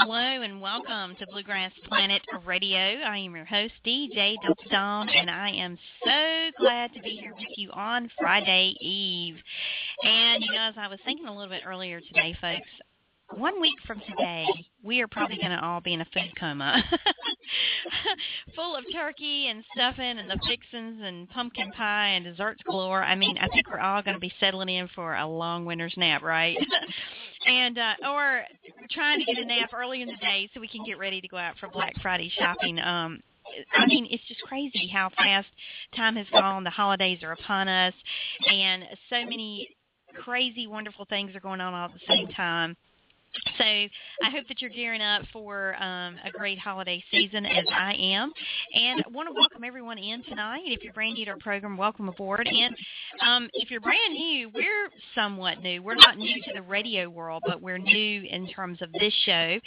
hello, and welcome to Bluegrass Planet Radio. I am your host, DJ Delta Dawn, and I am so glad to be here with you on Friday Eve. And, as I was thinking a little bit earlier today, folks, 1 week from today, we are probably going to all be in a food coma, full of turkey and stuffing and the fixins and pumpkin pie and desserts galore. I mean, I think we're all going to be settling in for a long winter's nap, right? And or trying to get a nap early in the day so we can get ready to go out for Black Friday shopping. I mean, it's just crazy how fast time has gone. The holidays are upon us, and so many crazy, wonderful things are going on all at the same time. So I hope that you're gearing up for a great holiday season, as I am. And I want to welcome everyone in tonight. If you're brand new to our program, welcome aboard. And if you're brand new, we're somewhat new. We're not new to the radio world, but we're new in terms of this show.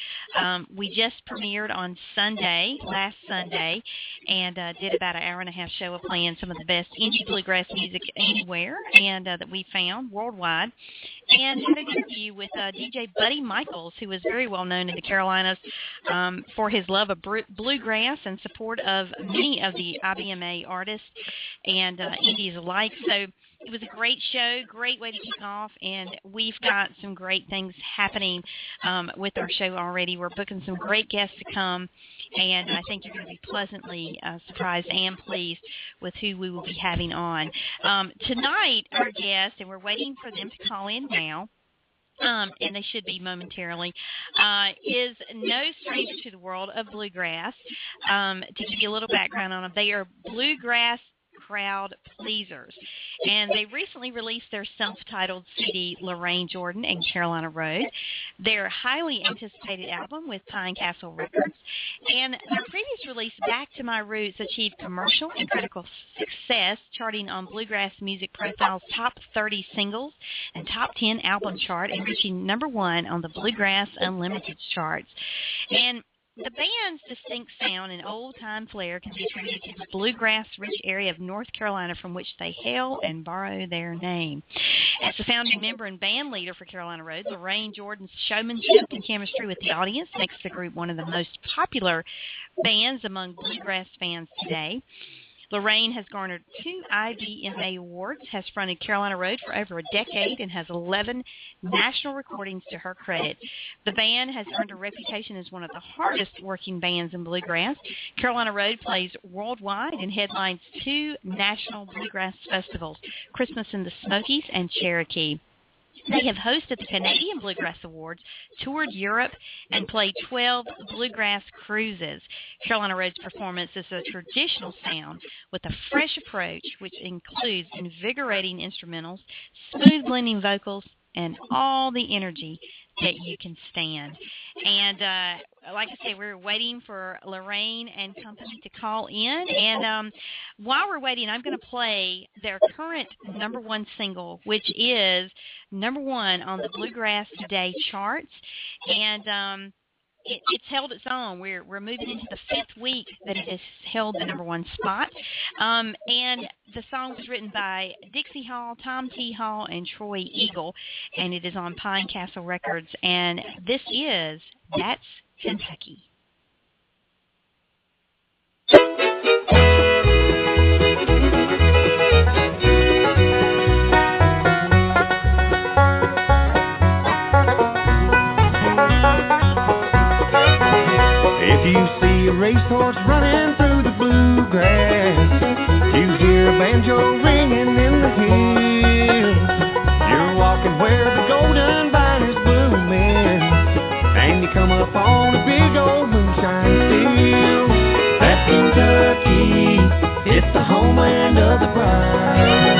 We just premiered on last Sunday, and did about an hour-and-a-half show of playing some of the best indie bluegrass music anywhere, and that we found worldwide. And had an interview with DJ Buddy Michaels, who is very well known in the Carolinas for his love of bluegrass and support of many of the IBMA artists and indies alike. So it was a great show, great way to kick off, and we've got some great things happening with our show already. We're booking some great guests to come, and I think you're going to be pleasantly surprised and pleased with who we will be having on. Tonight, our guest, and we're waiting for them to call in now, and they should be momentarily, is no stranger to the world of bluegrass. To give you a little background on them, they are bluegrass crowd pleasers, and they recently released their self-titled CD, Lorraine Jordan and Carolina Road, their highly anticipated album with Pinecastle Records, and their previous release, Back to My Roots, achieved commercial and critical success, charting on Bluegrass Music Profiles' top 30 singles and top 10 album chart, and reaching number 1 on the Bluegrass Unlimited Charts. And the band's distinct sound and old-time flair can be attributed to the bluegrass-rich area of North Carolina from which they hail and borrow their name. As the founding member and band leader for Carolina Road, Lorraine Jordan's showmanship and chemistry with the audience makes the group one of the most popular bands among bluegrass fans today. Lorraine has garnered 2 IBMA Awards, has fronted Carolina Road for over a decade, and has 11 national recordings to her credit. The band has earned a reputation as one of the hardest-working bands in bluegrass. Carolina Road plays worldwide and headlines 2 national bluegrass festivals, Christmas in the Smokies and Cherokee. They have hosted the Canadian Bluegrass Awards, toured Europe, and played 12 bluegrass cruises. Carolina Road's performance is a traditional sound with a fresh approach, which includes invigorating instrumentals, smooth blending vocals, and all the energy that you can stand. And like I say, we're waiting for Lorraine and company to call in. And while we're waiting, I'm going to play their current number 1 single, which is number 1 on the Bluegrass Today charts. And it's held its own. We're moving into the 5th week that it has held the number 1 spot. And the song was written by Dixie Hall, Tom T. Hall, and Troy Eagle, and it is on Pinecastle Records. And this is That's Kentucky. If you see a racehorse running through the bluegrass, you hear a banjo ringing in the hills. You're walking where the golden vine is blooming, and you come up on a big old moonshine still. That's Kentucky, it's the homeland of the bride.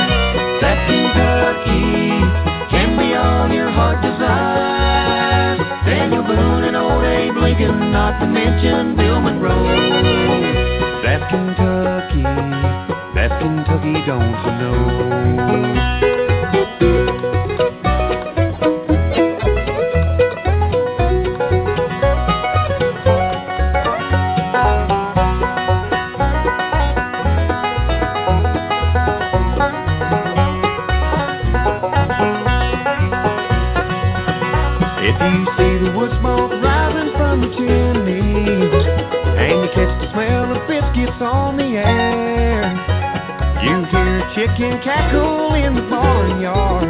That Kentucky can be all your heart desires. Daniel Boone and old Abe Lincoln, not to mention Bill Monroe. That's Kentucky, don't you know? If you see the wood smoke rising from the can cackle in the barnyard.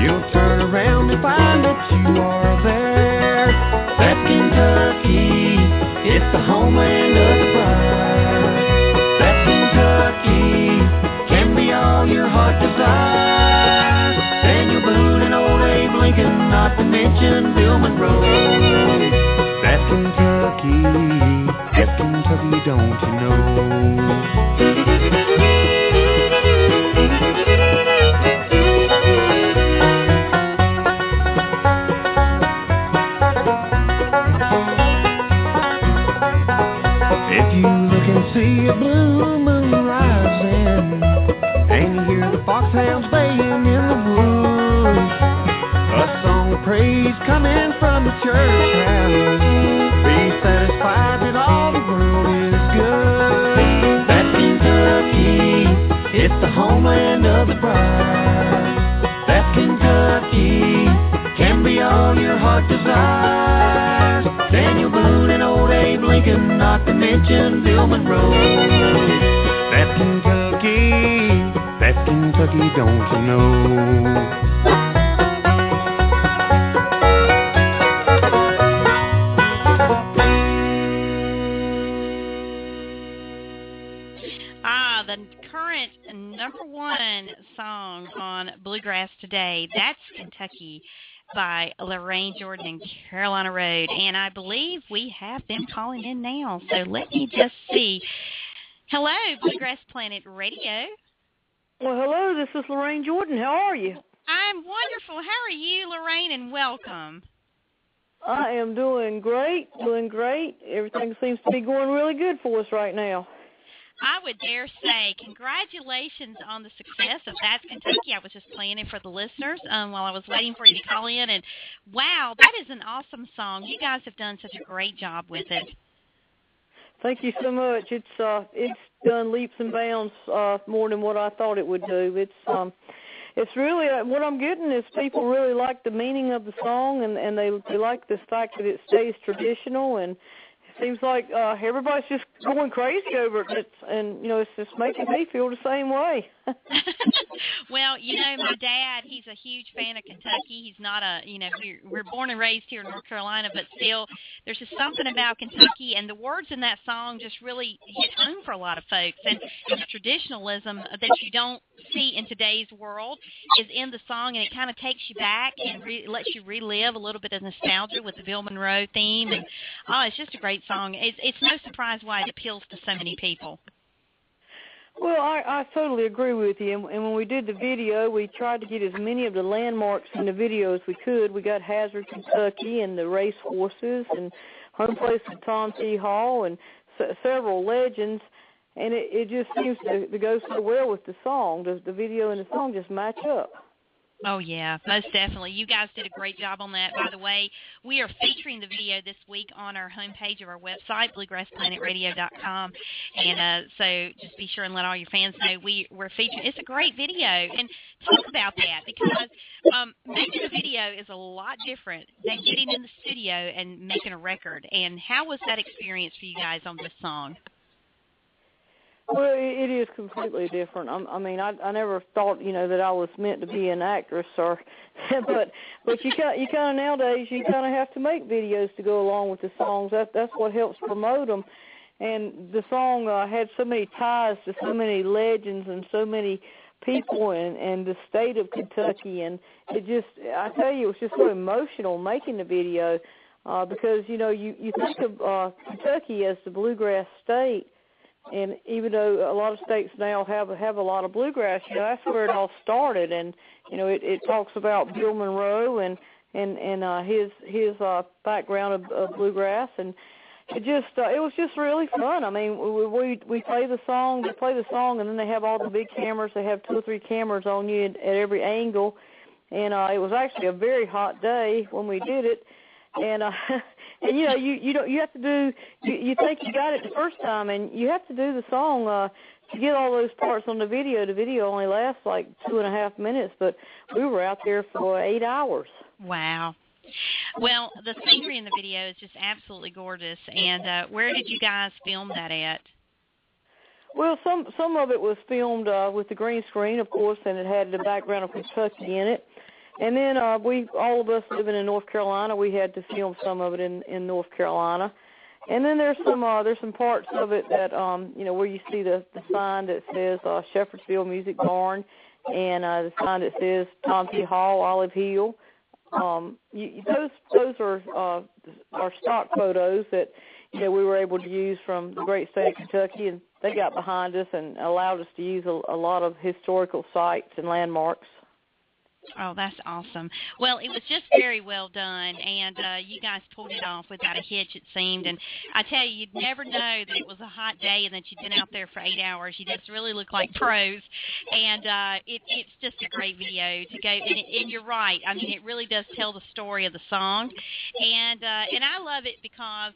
You'll turn around and find that you are there. That's Kentucky, it's the homeland of the bride. That's Kentucky, can be all your heart desires. Daniel Boone and old Abe Lincoln, not to mention Bill Monroe. That's Kentucky, yes, Kentucky, don't you know? If you look and see a blue moon rising, and you hear the foxhounds baying in the woods, a song of praise coming from the church house, be satisfied that all the world is good. That's Kentucky, it's the homeland of the bride. That's Kentucky, can be all your heart desires. Daniel Boone and old Abe Lincoln, not to mention Bill Monroe. That's Kentucky, don't you know? The current #1 song on Bluegrass today, that's Kentucky by Lorraine Jordan and Carolina Road. And I believe we have them calling in now. So let me just see. Hello, Bluegrass Planet Radio. Well, hello, this is Lorraine Jordan. How are you? I'm wonderful. How are you, Lorraine, and welcome. I am doing great, Everything seems to be going really good for us right now. I would dare say congratulations on the success of That's Kentucky. I was just playing it for the listeners while I was waiting for you to call in. And, wow, that is an awesome song. You guys have done such a great job with it. Thank you so much. It's done leaps and bounds more than what I thought it would do. It's really what I'm getting is people really like the meaning of the song, and they like the fact that it stays traditional, and it seems like everybody's just going crazy over it, and it's just making me feel the same way. Well, my dad, he's a huge fan of Kentucky. He's not we're born and raised here in North Carolina, but still, there's just something about Kentucky, and the words in that song just really hit home for a lot of folks. And the traditionalism that you don't see in today's world is in the song, and it kind of takes you back and lets you relive a little bit of nostalgia with the Bill Monroe theme. And it's just a great song. It's no surprise why it appeals to so many people. Well, I totally agree with you. And when we did the video, we tried to get as many of the landmarks in the video as we could. We got Hazard, Kentucky, and the race horses, and home place of Tom T. Hall, and several legends. And it just seems to go so well with the song. The video and the song just match up. Oh, yeah, most definitely. You guys did a great job on that. By the way, we are featuring the video this week on our homepage of our website, bluegrassplanetradio.com. And so just be sure and let all your fans know we're featuring. It's a great video. And talk about that, because making a video is a lot different than getting in the studio and making a record. And how was that experience for you guys on this song? Well, it is completely different. I never thought, that I was meant to be an actress, but you kind of nowadays you kind of have to make videos to go along with the songs. That's what helps promote them. And the song had so many ties to so many legends and so many people and the state of Kentucky, and I tell you, it was just so emotional making the video because you think of Kentucky as the bluegrass state. And even though a lot of states now have a lot of bluegrass, that's where it all started. And it talks about Bill Monroe and his background of bluegrass, and it was just really fun. I mean, we play the song, and then they have all the big cameras. They have 2 or 3 cameras on you at every angle, and it was actually a very hot day when we did it. And and you have to do. You think you got it the first time, and you have to do the song to get all those parts on the video. The video only lasts like 2.5 minutes, but we were out there for 8 hours. Wow. Well, the scenery in the video is just absolutely gorgeous. And where did you guys film that at? Well, some of it was filmed with the green screen, of course, and it had the background of Kentucky in it. And then all of us living in North Carolina, we had to film some of it in North Carolina. And then there's some parts of it that where you see the sign that says Shepherdsville Music Barn, and the sign that says Tom T. Hall, Olive Hill. Those are stock photos that we were able to use from the great state of Kentucky, and they got behind us and allowed us to use a lot of historical sites and landmarks. Oh, that's awesome. Well, it was just very well done, and you guys pulled it off without a hitch, it seemed. And I tell you, you'd never know that it was a hot day and that you'd been out there for 8 hours. You just really look like pros, and it's just a great video to go. And you're right. I mean, it really does tell the story of the song, and I love it because,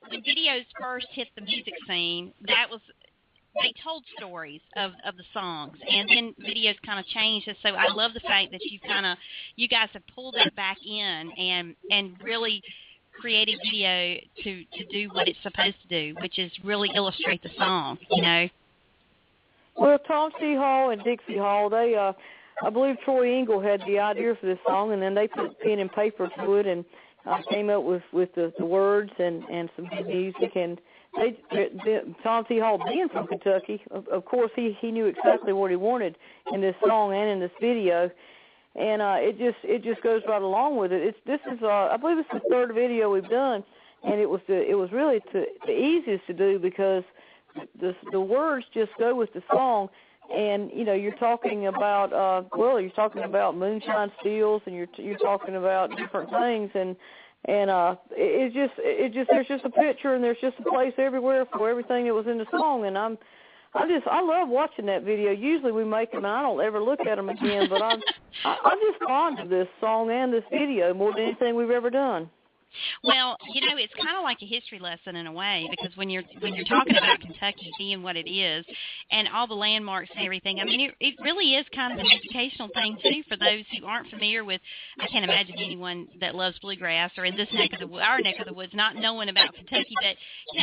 when videos first hit the music scene, they told stories of the songs, and then videos kind of changed. And so I love the fact that you guys have pulled that back in and really created video to do what it's supposed to do, which is really illustrate the song, Well, Tom C. Hall and Dixie Hall, they, I believe Troy Engle had the idea for this song, and then they put pen and paper to it and came up with the words and some good music. And Tom T. Hall, being from Kentucky, of course, he knew exactly what he wanted in this song and in this video, and it just goes right along with it. I believe it's the third video we've done, and it was really the easiest to do because the words just go with the song, and you're talking about moonshine stills, and you're talking about different things, and there's just a picture, and there's just a place everywhere for everything that was in the song, and I love watching that video. Usually we make them, and I don't ever look at them again, but I'm just fond of this song and this video more than anything we've ever done. Well, it's kind of like a history lesson in a way, because when you're talking about Kentucky being what it is and all the landmarks and everything, I mean, it really is kind of an educational thing, too, for those who aren't familiar with. I can't imagine anyone that loves bluegrass or in our neck of the woods not knowing about Kentucky, but,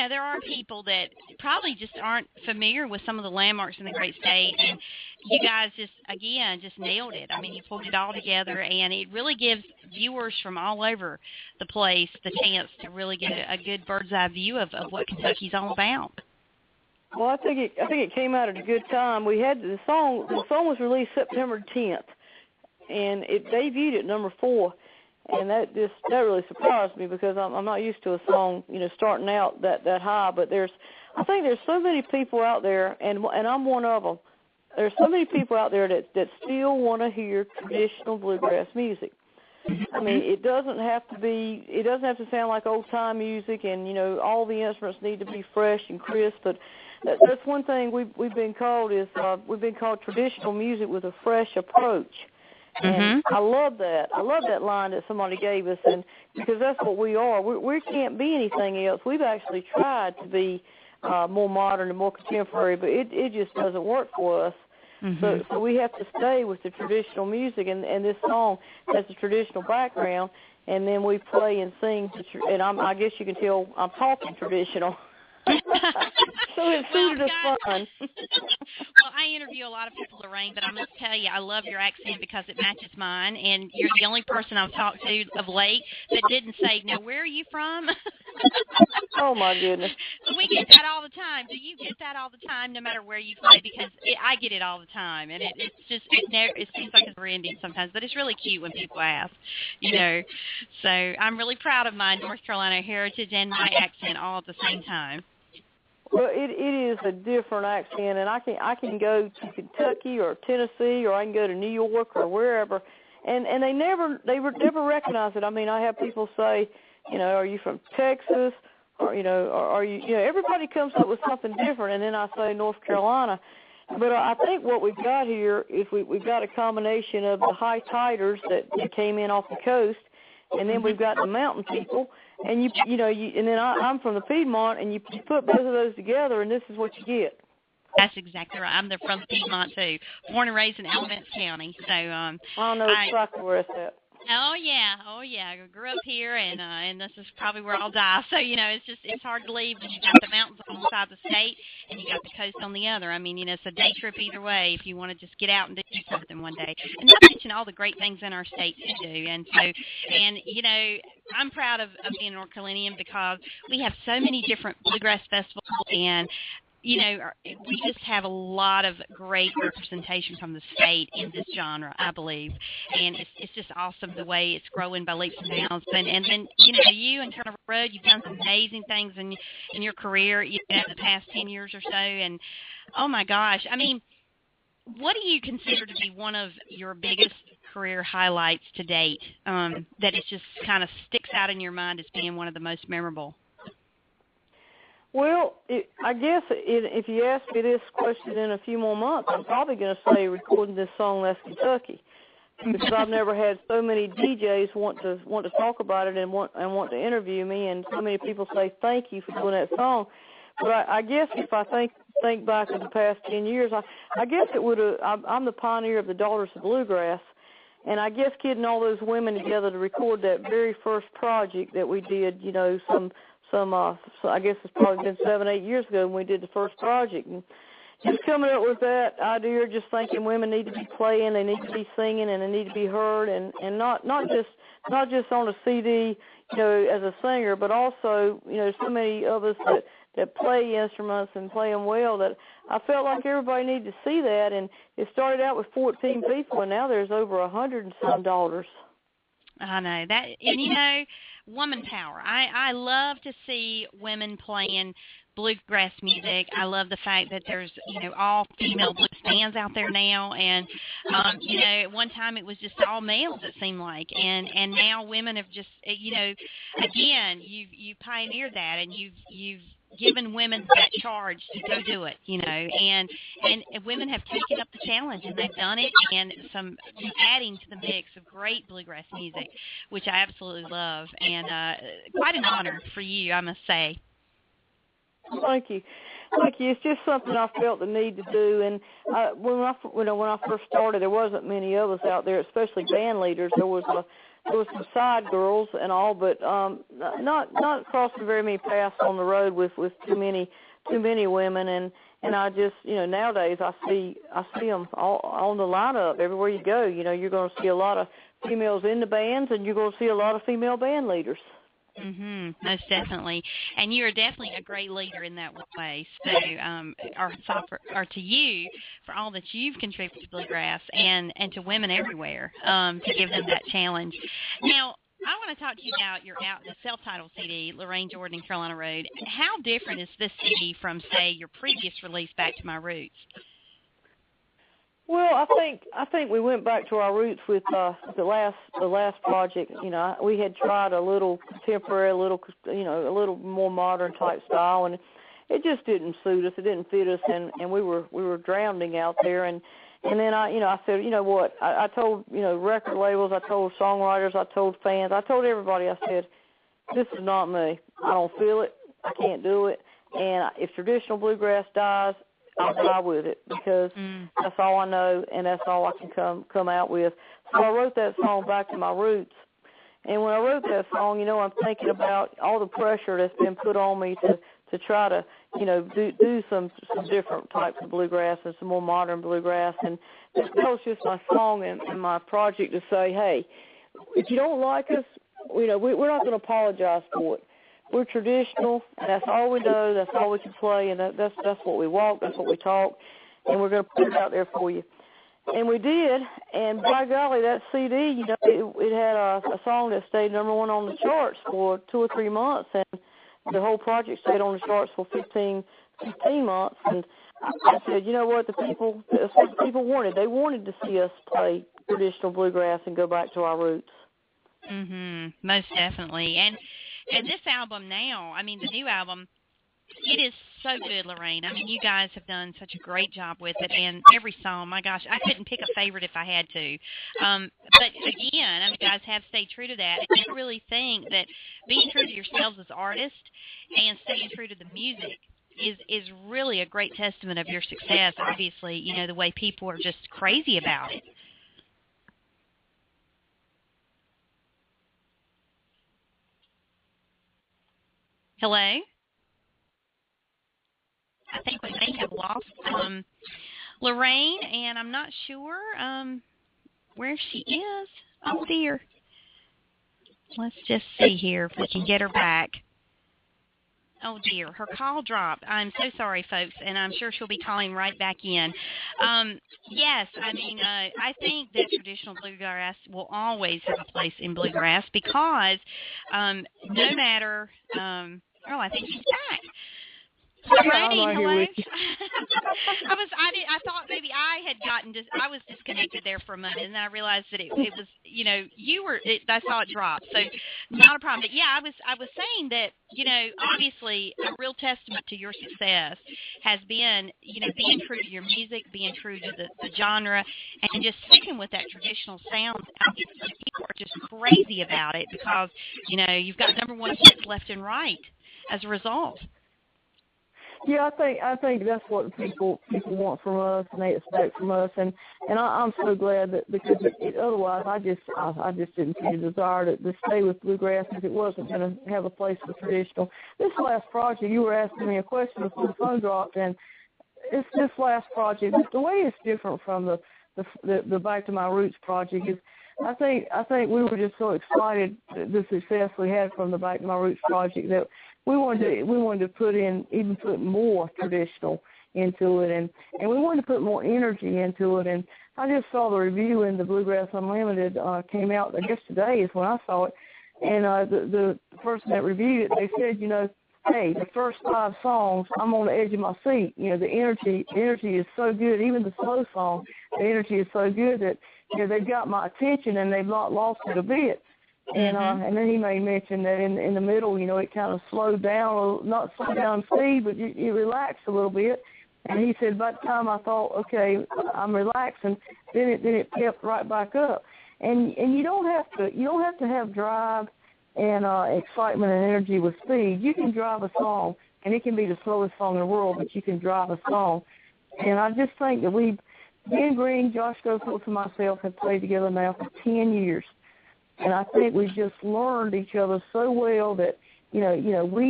there are people that probably just aren't familiar with some of the landmarks in the great state, and you guys just nailed it. I mean, you pulled it all together, and it really gives viewers from all over the place the chance to really get a good bird's eye view of what Kentucky's all about. Well, I think it came out at a good time. We had the song was released September 10th, and it debuted at number 4, and that really surprised me because I'm not used to a song starting out that high. But I think there's so many people out there, and I'm one of them. There's so many people out there that still want to hear traditional bluegrass music. I mean, it doesn't have to sound like old time music, and all the instruments need to be fresh and crisp. But that's one thing we've been called traditional music with a fresh approach. And I love that. I love that line that somebody gave us, and because that's what we are. We can't be anything else. We've actually tried to be more modern and more contemporary, but it just doesn't work for us. So we have to stay with the traditional music, and this song has a traditional background, and then we play and sing, and I guess you can tell I'm talking traditional. So it suited us fun. Well, I interview a lot of people, Lorraine, but I must tell you, I love your accent because it matches mine, and you're the only person I've talked to of late that didn't say, now, where are you from? Oh, my goodness. We get that all the time. Do you get that all the time, no matter where you play? Because I get it all the time, and it seems like it's never ending sometimes, but it's really cute when people ask, So I'm really proud of my North Carolina heritage and my accent all at the same time. Well, it is a different accent, and I can go to Kentucky or Tennessee, or I can go to New York or wherever, and they never recognize it. I mean, I have people say, are you from Texas, or are you everybody comes up with something different, and then I say North Carolina. But I think what we've got here is we've got a combination of the high tiders that came in off the coast, and then we've got the mountain people. And and then I'm from the Piedmont, and you put both of those together, and this is what you get. That's exactly right. I'm from the Piedmont too, born and raised in Alamance County. So I don't know exactly where it's at. Oh yeah. I grew up here, and this is probably where I'll die. So it's hard to leave when you got the mountains on one side of the state and you got the coast on the other. I mean, it's a day trip either way if you want to just get out and do something one day. And not to mention all the great things in our state to do. And I'm proud of being a North Carolinian because we have so many different bluegrass festivals, and we just have a lot of great representation from the state in this genre, I believe, and it's just awesome the way it's growing by leaps and bounds. And then you and Turner Road, you've done some amazing things in your career, the past 10 years or so, and oh my gosh, I mean, what do you consider to be one of your biggest career highlights to date, that it just kind of sticks out in your mind as being one of the most memorable? Well, I guess if you ask me this question in a few more months, I'm probably going to say recording this song, That's Kentucky, because I've never had so many DJs want to talk about it and want to interview me, and so many people say thank you for doing that song. But I guess if I think back to the past 10 years, I guess it would have. I'm the pioneer of the Daughters of Bluegrass, and I guess getting all those women together to record that very first project that we did, so I guess it's probably been 7-8 years ago when we did the first project. And just coming up with that idea, just thinking women need to be playing, they need to be singing, and they need to be heard, and not just on a CD, as a singer, but also, so many of us that play instruments and play them well, that I felt like everybody needed to see that. And it started out with 14 people, and now there's over 100 and some daughters. I know that, and woman power. I love to see women playing bluegrass music. I love the fact that there's all female blues bands out there now, and at one time it was just all males, it seemed like, and now women have just again you pioneered that, and you've given women that charge to go do it, and women have taken up the challenge, and they've done it, and adding to the mix of great bluegrass music, which I absolutely love, and quite an honor for you, I must say. Thank you. It's just something I felt the need to do, and when I first started, there wasn't many of us out there, especially band leaders. There was some side girls and all, but not crossing very many paths on the road with too many women, and I just nowadays I see them all on the lineup everywhere you go. You're going to see a lot of females in the bands, and you're going to see a lot of female band leaders. Most definitely, and you're definitely a great leader in that way. So, our to you for all that you've contributed to bluegrass and to women everywhere, to give them that challenge. Now, I want to talk to you about the self-titled CD, Lorraine Jordan Carolina Road. How different is this CD from, say, your previous release, Back to My Roots? Well, I think we went back to our roots with the last project. We had tried a little contemporary, a little more modern type style, and it just didn't suit us. It didn't fit us, and we were drowning out there. And then I said, what? I told record labels, I told songwriters, I told fans, I told everybody. I said, this is not me. I don't feel it. I can't do it. And if traditional bluegrass dies, I'll die with it, because that's all I know, and that's all I can come out with. So I wrote that song, Back to My Roots. And when I wrote that song, I'm thinking about all the pressure that's been put on me to try to, do some different types of bluegrass and some more modern bluegrass. And that was just my song and my project to say, hey, if you don't like us, we're not going to apologize for it. We're traditional, and that's all we know, that's all we can play, and that's what we walk, that's what we talk, and we're going to put it out there for you. And we did, and by golly, that CD, it had a song that stayed number one on the charts for 2 or 3 months, and the whole project stayed on the charts for 15 months. And I said, you know what, that's what the people wanted. They wanted to see us play traditional bluegrass and go back to our roots. Most definitely. And this album now, the new album, it is so good, Lorraine. You guys have done such a great job with it, and every song, my gosh, I couldn't pick a favorite if I had to. But again, you guys have stayed true to that. And I really think that being true to yourselves as artists and staying true to the music is really a great testament of your success. Obviously, you know, the way people are just crazy about it. Hello? I think we may have lost Lorraine, and I'm not sure where she is. Oh, dear. Let's just see here if we can get her back. Oh, dear. Her call dropped. I'm so sorry, folks, and I'm sure she'll be calling right back in. Yes, I mean, I think that traditional bluegrass will always have a place in bluegrass because no matter I think she's back. Lorraine, hello. I thought maybe I had I was disconnected there for a moment, and then I realized that it was, I saw it drop, so not a problem. But yeah, I was saying that, obviously a real testament to your success has been, being true to your music, being true to the genre, and just sticking with that traditional sound. Obviously, people are just crazy about it because, you've got #1 hits left and right as a result. Yeah, I think that's what people want from us and they expect from us, and I'm so glad that because otherwise I just didn't see the desire to stay with bluegrass if it wasn't going to have a place for traditional. This last project, you were asking me a question before the phone dropped, and it's this last project. The way it's different from the Back to My Roots project is I think we were just so excited the success we had from the Back to My Roots project that we wanted to put more traditional into it, and we wanted to put more energy into it. And I just saw the review in the Bluegrass Unlimited came out. I guess today is when I saw it, and the person that reviewed it, they said, hey, the first 5 songs, I'm on the edge of my seat. The energy is so good. Even the slow song, the energy is so good that they've got my attention and they've not lost it a bit. And then he made mention that in the middle, it kind of slowed down, not slowed down speed, but it relaxed a little bit. And he said, by the time I thought, okay, I'm relaxing, then it kept right back up. And you don't have to have drive and excitement and energy with speed. You can drive a song, and it can be the slowest song in the world, but you can drive a song. And I just think that Ben Green, Josh Goforth, and myself have played together now for 10 years. And I think we've just learned each other so well that, we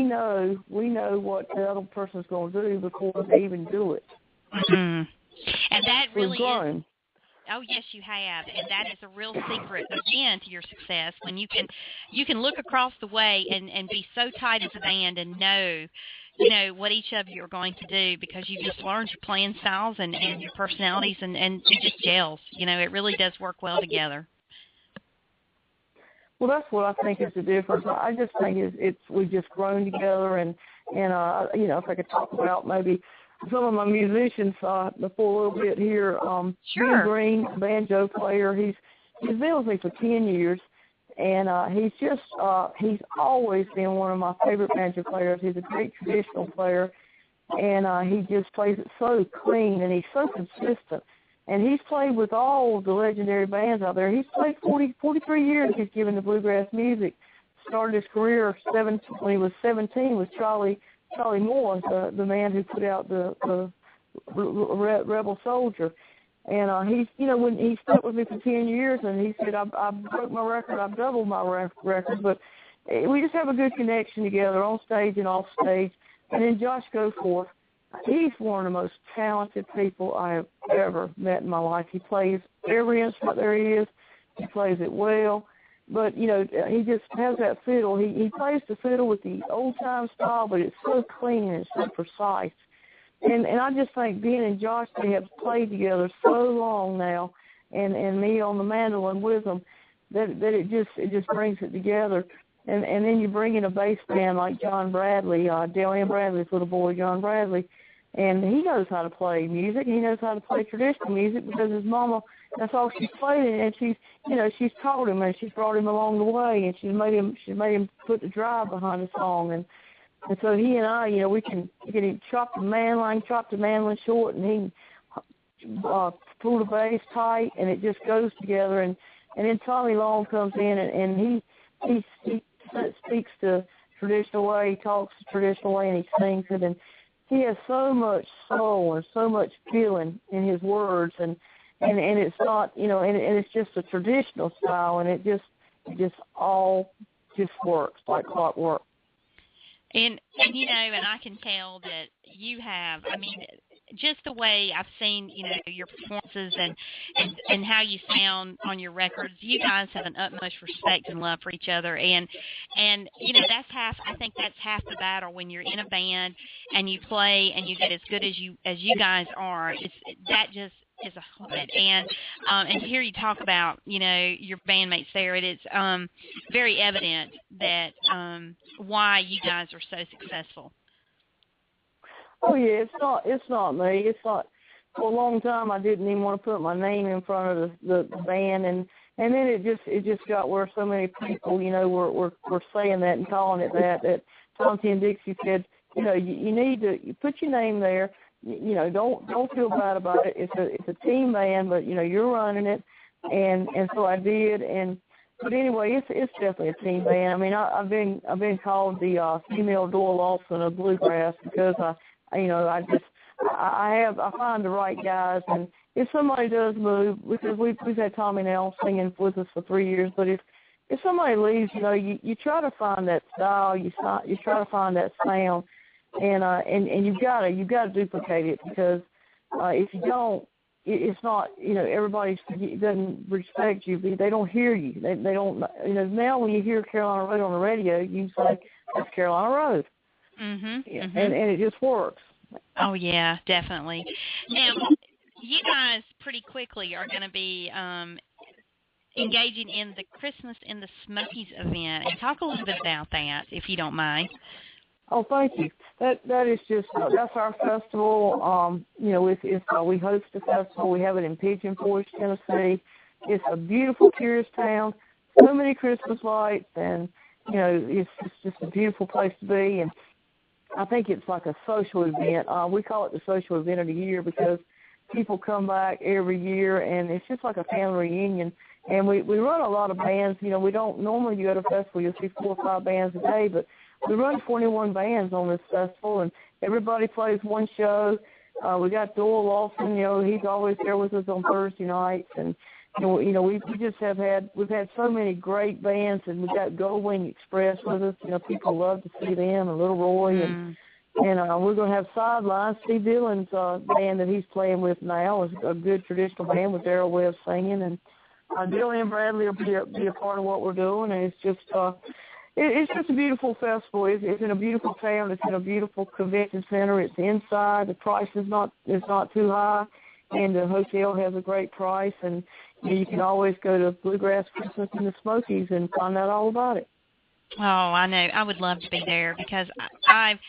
know what the other person's going to do before they even do it. Mm-hmm. And that really is. Oh, yes, you have. And that is a real secret, again, to your success, when you can look across the way and be so tight as a band and know, what each of you are going to do because you just learned your playing styles and your personalities and it just gels. It really does work well together. Well, that's what I think is the difference. I just think we've just grown together, and if I could talk about maybe some of my musicians before a little bit here. Sure. Ben Green, banjo player, he's been with me for 10 years, and he's always been one of my favorite banjo players. He's a great traditional player, and he just plays it so clean, and he's so consistent. And he's played with all the legendary bands out there. He's played 43 years. He's given to bluegrass music. Started his career when he was 17 with Charlie Moore, the man who put out the Rebel Soldier. And he's, when he stuck with me for 10 years, and he said, I broke my record, I've doubled my record. But we just have a good connection together on stage and off stage. And then Josh Goforth. He's one of the most talented people I have ever met in my life. He plays every instrument there is. He plays it well. But, he just has that fiddle. He plays the fiddle with the old-time style, but it's so clean and it's so precise. And I just think Ben and Josh, they have played together so long now, and me on the mandolin with them, that it just brings it together. And then you bring in a bass band like John Bradley, Dale Ann Bradley's little boy, John Bradley, and he knows how to play music. He knows how to play traditional music because his mama, that's all she's played, and she's taught him, and she's brought him along the way, and she's made him put the drive behind the song, and so he and I, we can chop the mandolin short, and he can pull the bass tight, and it just goes together, and then Tommy Long comes in, and he speaks the traditional way, he talks the traditional way, and he sings it, and he has so much soul and so much feeling in his words, and it's not, and it's just a traditional style, and it just all works like clockwork. And you know, and I can tell that you have, I mean, just the way I've seen, you know, your performances and how you sound on your records, you guys have an utmost respect and love for each other. And you know, I think that's half the battle when you're in a band and you play and you get as good as you guys are. That just is a habit. And to hear you talk about, you know, your bandmates there, it is very evident that why you guys are so successful. Oh yeah, it's not me. It's not. For a long time, I didn't even want to put my name in front of the band, and then it just got where so many people, you know, were saying that and calling it that Tom T and Dixie said, you know, you need to put your name there. You know, don't feel bad about it. It's a team band, but you know you're running it, and so I did. But anyway, it's definitely a team band. I mean, I've been called the female Doyle Lawson of bluegrass because I find the right guys, and if somebody does move, because we've had Tommy now singing with us for 3 years, but if somebody leaves, you know, you try to find that style, you try to find that sound. And you've got to duplicate it, because if you don't, it's not, you know, everybody doesn't respect you. They don't hear you. They don't, you know. Now when you hear Carolina Road on the radio, you say that's Carolina Road, and it just works. Oh yeah, definitely. Now you guys pretty quickly are going to be engaging in the Christmas in the Smokies event, and talk a little bit about that, if you don't mind. Oh, thank you. That is just that's our festival. You know, we host a festival. We have it in Pigeon Forge, Tennessee. It's a beautiful, curious town. So many Christmas lights, and you know, it's just a beautiful place to be. And I think it's like a social event. We call it the social event of the year because people come back every year, and it's just like a family reunion. And we run a lot of bands. You know, we don't normally go to a festival. You'll see 4 or 5 bands a day, but we run 21 bands on this festival, and everybody plays one show. We got Doyle Lawson, you know, he's always there with us on Thursday nights, and you know, we've had so many great bands, and we got Goldwing Express with us. You know, people love to see them, and Little Roy, and we're going to have Sidelines. Steve Dillon's band that he's playing with now is a good traditional band with Darrell Webb singing, and Dylan and Bradley will be a part of what we're doing, and it's just a beautiful festival. It's in a beautiful town. It's in a beautiful convention center. It's inside. The price is not too high, and the hotel has a great price. And you can always go to Bluegrass Christmas in the Smokies and find out all about it. Oh, I know. I would love to be there because I've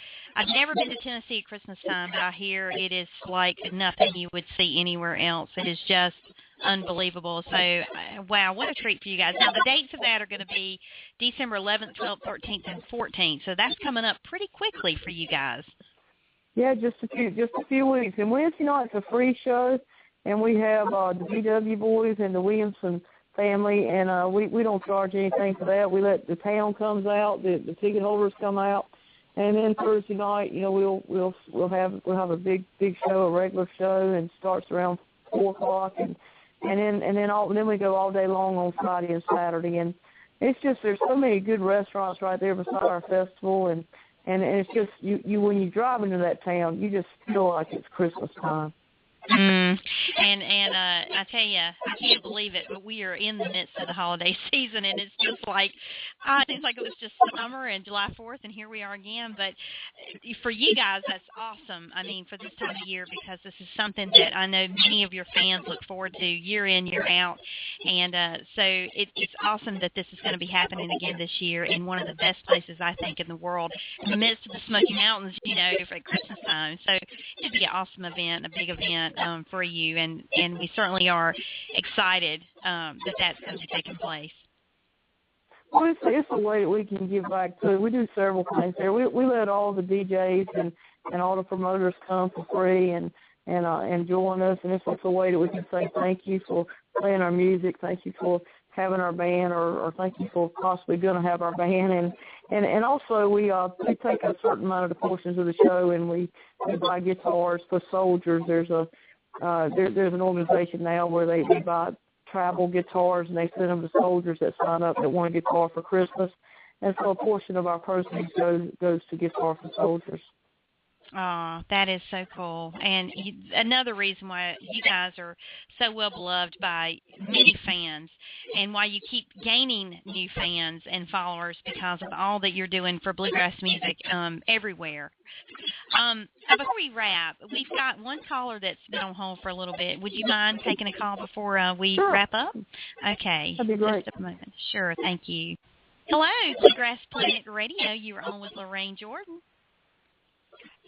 never been to Tennessee at Christmas time, but I hear it is like nothing you would see anywhere else. It is just unbelievable. So, wow, what a treat for you guys. Now, the dates of that are going to be December 11th, 12th, 13th, and 14th. So that's coming up pretty quickly for you guys. Yeah, just a few weeks. And Wednesday night's a free show, and we have the BW boys and the Williamson family, and we don't charge anything for that. We let the town comes out, the ticket holders come out, and then Thursday night, you know, we'll have a big show, a regular show, and starts around 4:00, and then we go all day long on Friday and Saturday, and it's just there's so many good restaurants right there beside our festival, and it's just you when you drive into that town, you just feel like it's Christmas time. And I tell you, I can't believe it, but we are in the midst of the holiday season, and it's just like, it seems like it was just summer and July 4th, and here we are again. But for you guys, that's awesome. I mean, for this time of year, because this is something that I know many of your fans look forward to year in, year out. And so it's awesome that this is going to be happening again this year in one of the best places, I think, in the world, in the midst of the Smoky Mountains, you know, for Christmas time. So it'd be an awesome event, a big event for you, and we certainly are excited that that's going to be taking place. Well, it's a way that we can give back too. We do several things there. We let all the DJs and all the promoters come for free and join us, and it's also a way that we can say thank you for playing our music, thank you for having our band, or thank you for possibly going to have our band, and also we take a certain amount of the portions of the show, and we buy guitars for soldiers. There's an organization now where they buy travel guitars, and they send them to soldiers that sign up that want a guitar for Christmas. and so a portion of our proceeds goes to Gift Card for Soldiers. Oh, that is so cool. And another reason why you guys are so well beloved by many fans and why you keep gaining new fans and followers because of all that you're doing for bluegrass music everywhere. Before we wrap, we've got one caller that's been on hold for a little bit. Would you mind taking a call before we wrap up? Okay. That'd be great. Just a moment. Sure, thank you. Hello, Bluegrass Planet Radio. You are on with Lorraine Jordan.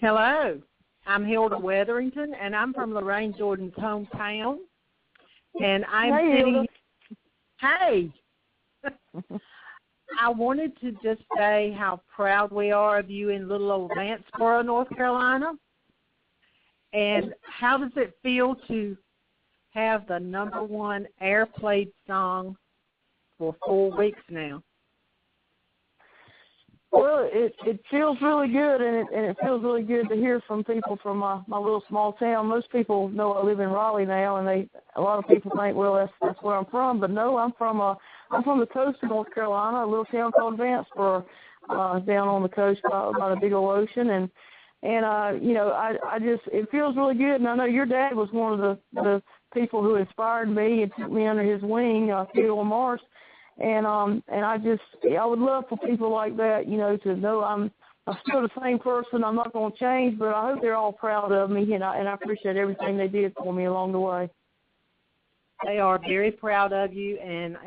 Hello, I'm Hilda Wetherington, and I'm from Lorraine Jordan's hometown. And I'm sitting. Hey, I wanted to just say how proud we are of you in little old Lanceboro, North Carolina. And how does it feel to have the #1 airplayed song for 4 weeks now? Well, it feels really good, and it feels really good to hear from people from my little small town. Most people know I live in Raleigh now, and a lot of people think, well, that's where I'm from. But no, I'm from the coast of North Carolina, a little town called Vanceboro, down on the coast by the big old ocean, and I just, it feels really good. And I know your dad was one of the people who inspired me and took me under his wing, Theodore Morris. And I would love for people like that, to know I'm still the same person. I'm not going to change, but I hope they're all proud of me, and I appreciate everything they did for me along the way. They are very proud of you, and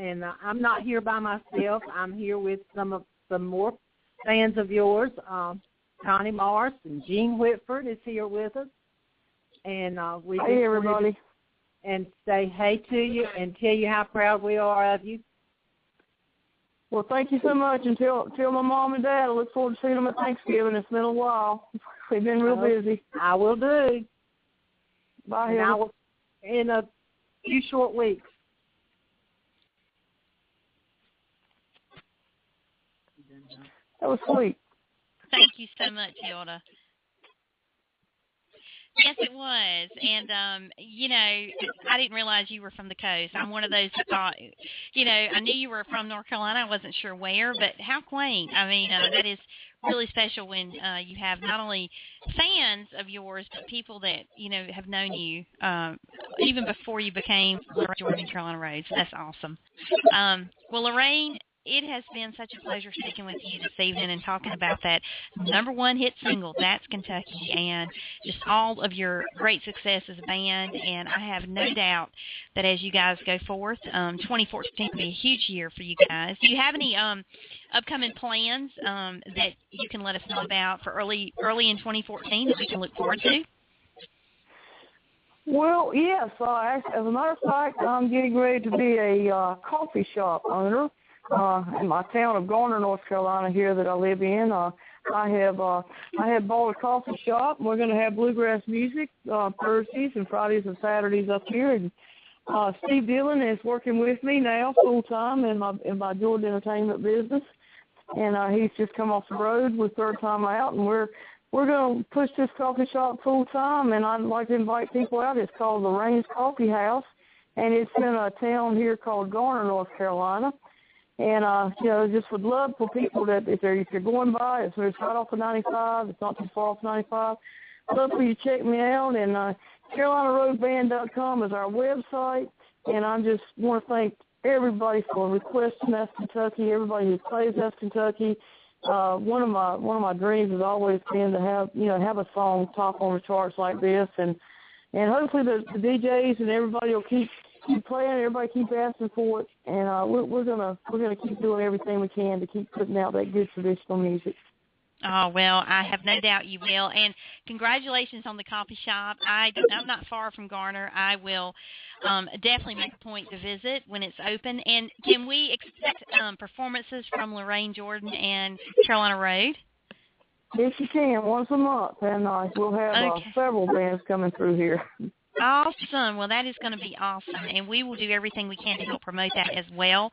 I'm not here by myself. I'm here with some more fans of yours. Connie Morris and Jean Whitford is here with us, and we hey everybody, and say hey to you and tell you how proud we are of you. Well, thank you so much, and tell my mom and dad I look forward to seeing them at Thanksgiving. It's been a while. We've been real busy. I will do. Bye, in a few short weeks. That was sweet. Thank you so much, Hilda. Yes, it was. And, I didn't realize you were from the coast. I'm one of those that thought, I knew you were from North Carolina. I wasn't sure where, but how quaint. I mean, that is really special when you have not only fans of yours, but people that, have known you even before you became Lorraine Jordan Carolina Road. So that's awesome. Well, Lorraine, it has been such a pleasure speaking with you this evening and talking about that #1 hit single, That's Kentucky, and just all of your great success as a band. And I have no doubt that as you guys go forth, 2014 will be a huge year for you guys. Do you have any upcoming plans that you can let us know about for early in 2014 that we can look forward to? Well, yes. As a matter of fact, I'm getting ready to be a coffee shop owner. In my town of Garnered, North Carolina, here that I live in, I have bought a coffee shop. We're going to have bluegrass music Thursdays and Fridays and Saturdays up here. And Steve Dillon is working with me now full time in my Jordan Entertainment business, and he's just come off the road with third time out, and we're going to push this coffee shop full time. And I'd like to invite people out. It's called Lorraine's Coffee House, and it's in a town here called Garner, North Carolina. And, just would love for people that if you're going by, it's right off of 95, it's not too far off 95, I'd love for you to check me out. And CarolinaRoadBand.com is our website. And I just want to thank everybody for requesting That's Kentucky, everybody who plays That's Kentucky. One of my dreams has always been to have a song top on the charts like this. And hopefully the DJs and everybody will keep playing, everybody keep asking for it, and we're gonna keep doing everything we can to keep putting out that good traditional music. Oh, well, I have no doubt you will. And congratulations on the coffee shop. I'm not far from Garner. I will definitely make a point to visit when it's open. And can we expect performances from Lorraine Jordan and Carolina Road? Yes, you can, once a month, and we'll have several bands coming through here. Awesome. Well, that is going to be awesome, and we will do everything we can to help promote that as well.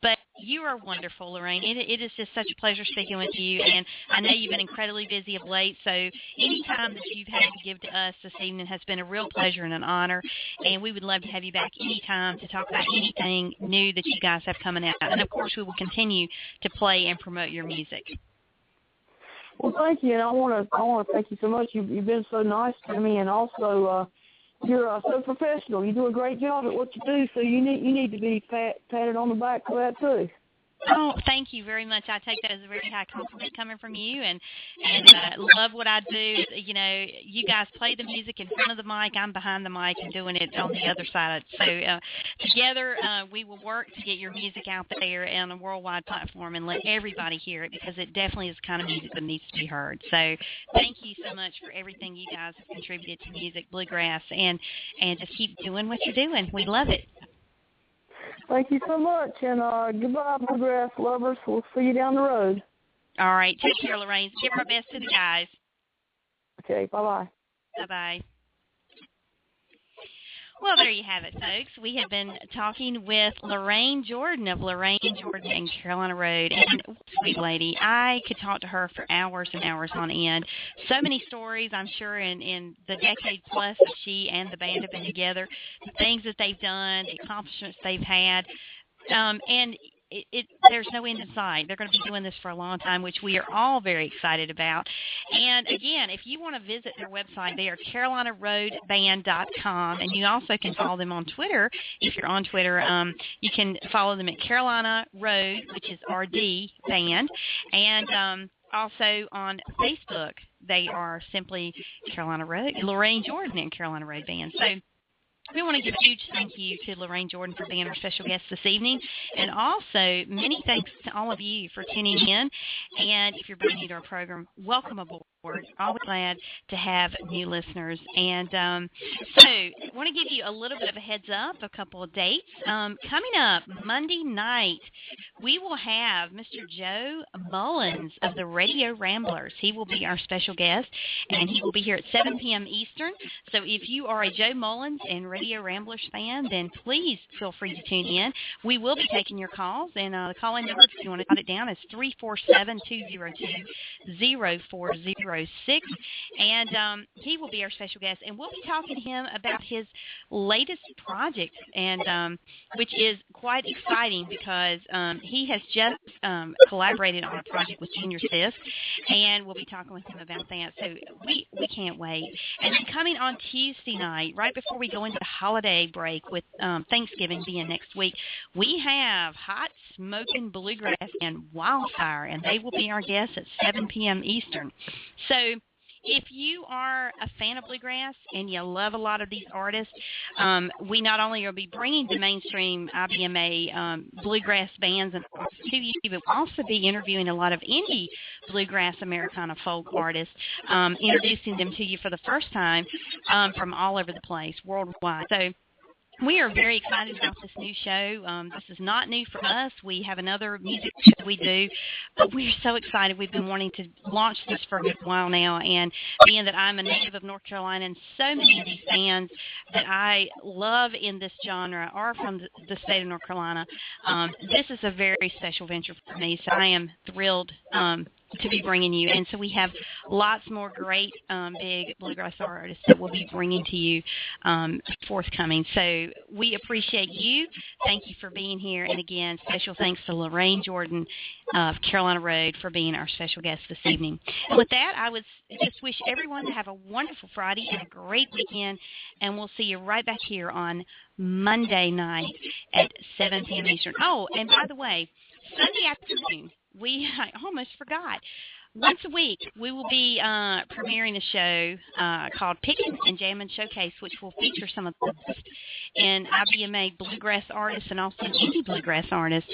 But You are wonderful, Lorraine. It is just such a pleasure speaking with you, and I know you've been incredibly busy of late, so any time that you've had to give to us this evening has been a real pleasure and an honor, and we would love to have you back anytime to talk about anything new that you guys have coming out. And, of course, we will continue to play and promote your music. Well, thank you, and I want to thank you so much. You've been so nice to me, and also you're so professional. You do a great job at what you do, so you need to be patted on the back for that too. Oh, thank you very much. I take that as a very high compliment coming from you, and love what I do. You know, you guys play the music in front of the mic. I'm behind the mic and doing it on the other side. So together we will work to get your music out there on a worldwide platform and let everybody hear it, because it definitely is the kind of music that needs to be heard. So thank you so much for everything you guys have contributed to music, bluegrass, and just keep doing what you're doing. We love it. Thank you so much, and goodbye, bluegrass lovers. We'll see you down the road. All right. Take care, Lorraine. Give our best to the guys. Okay, bye-bye. Bye-bye. Well, there you have it, folks. We have been talking with Lorraine Jordan of Lorraine Jordan and Carolina Road. And sweet lady, I could talk to her for hours and hours on end. So many stories, I'm sure, in the decade plus that she and the band have been together, the things that they've done, the accomplishments they've had. And there's no end in sight. They're going to be doing this for a long time, which we are all very excited about. And, again, if you want to visit their website, they are carolinaroadband.com, and you also can follow them on Twitter. If you're on Twitter, you can follow them at Carolina Road, which is RD Band, and also on Facebook, they are simply Carolina Road, Lorraine Jordan and Carolina Road Band. So we want to give a huge thank you to Lorraine Jordan for being our special guest this evening, and also many thanks to all of you for tuning in. And if you're brand new to our program, welcome aboard. Always glad to have new listeners. And so I want to give you a little bit of a heads up, a couple of dates. Coming up Monday night, we will have Mr. Joe Mullins of the Radio Ramblers. He will be our special guest, and he will be here at 7 p.m. Eastern. So if you are a Joe Mullins and Radio Ramblers fan, then please feel free to tune in. We will be taking your calls, and the call-in number, if you want to jot it down, is 347-202-0406. And he will be our special guest, and we'll be talking to him about his latest project, and which is quite exciting because he has just collaborated on a project with Junior Sis, and we'll be talking with him about that. So we can't wait. And then coming on Tuesday night, right before we go into the holiday break with Thanksgiving being next week, we have Hot Smokin' Bluegrass and Wildfire, and they will be our guests at 7 p.m. Eastern. So if you are a fan of bluegrass and you love a lot of these artists, we not only will be bringing the mainstream IBMA bluegrass bands and to you, but we'll also be interviewing a lot of indie bluegrass Americana folk artists, introducing them to you for the first time from all over the place, worldwide. So we are very excited about this new show. This is not new for us. We have another music show we do, but we're so excited. We've been wanting to launch this for a good while now, and being that I'm a native of North Carolina and so many of these fans that I love in this genre are from the state of North Carolina, this is a very special venture for me, so I am thrilled to be bringing you. And so we have lots more great big bluegrass artists that we'll be bringing to you forthcoming. So we appreciate you. Thank you for being here. And again, special thanks to Lorraine Jordan of Carolina Road for being our special guest this evening. And with that, I would just wish everyone to have a wonderful Friday and a great weekend, and we'll see you right back here on Monday night at 7 p.m. Eastern. Oh, and by the way, Sunday afternoon, I almost forgot. Once a week, we will be premiering a show called Pickin' and Jammin' Showcase, which will feature some of the best in IBMA bluegrass artists and also indie bluegrass artists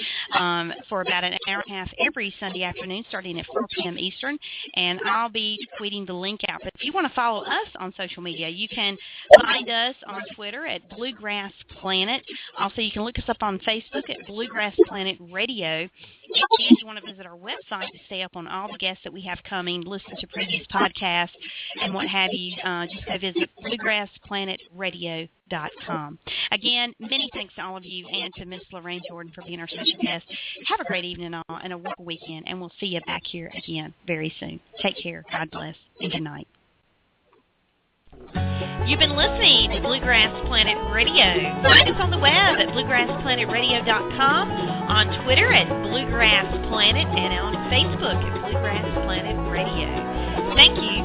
for about an hour and a half every Sunday afternoon, starting at 4 p.m. Eastern. And I'll be tweeting the link out. But if you want to follow us on social media, you can find us on Twitter at Bluegrass Planet. Also, you can look us up on Facebook at Bluegrass Planet Radio. If you want to visit our website to stay up on all the guests that we have coming, listen to previous podcasts, and what have you, just go visit bluegrass-planet-radio.com. Again, many thanks to all of you and to Miss Lorraine Jordan for being our special guest. Have a great evening and a wonderful weekend, and we'll see you back here again very soon. Take care. God bless, and good night. You've been listening to Bluegrass Planet Radio. Find us on the web at bluegrass-planet-radio.com, on Twitter at Bluegrass Planet, and on Facebook at Bluegrass Planet Radio. Thank you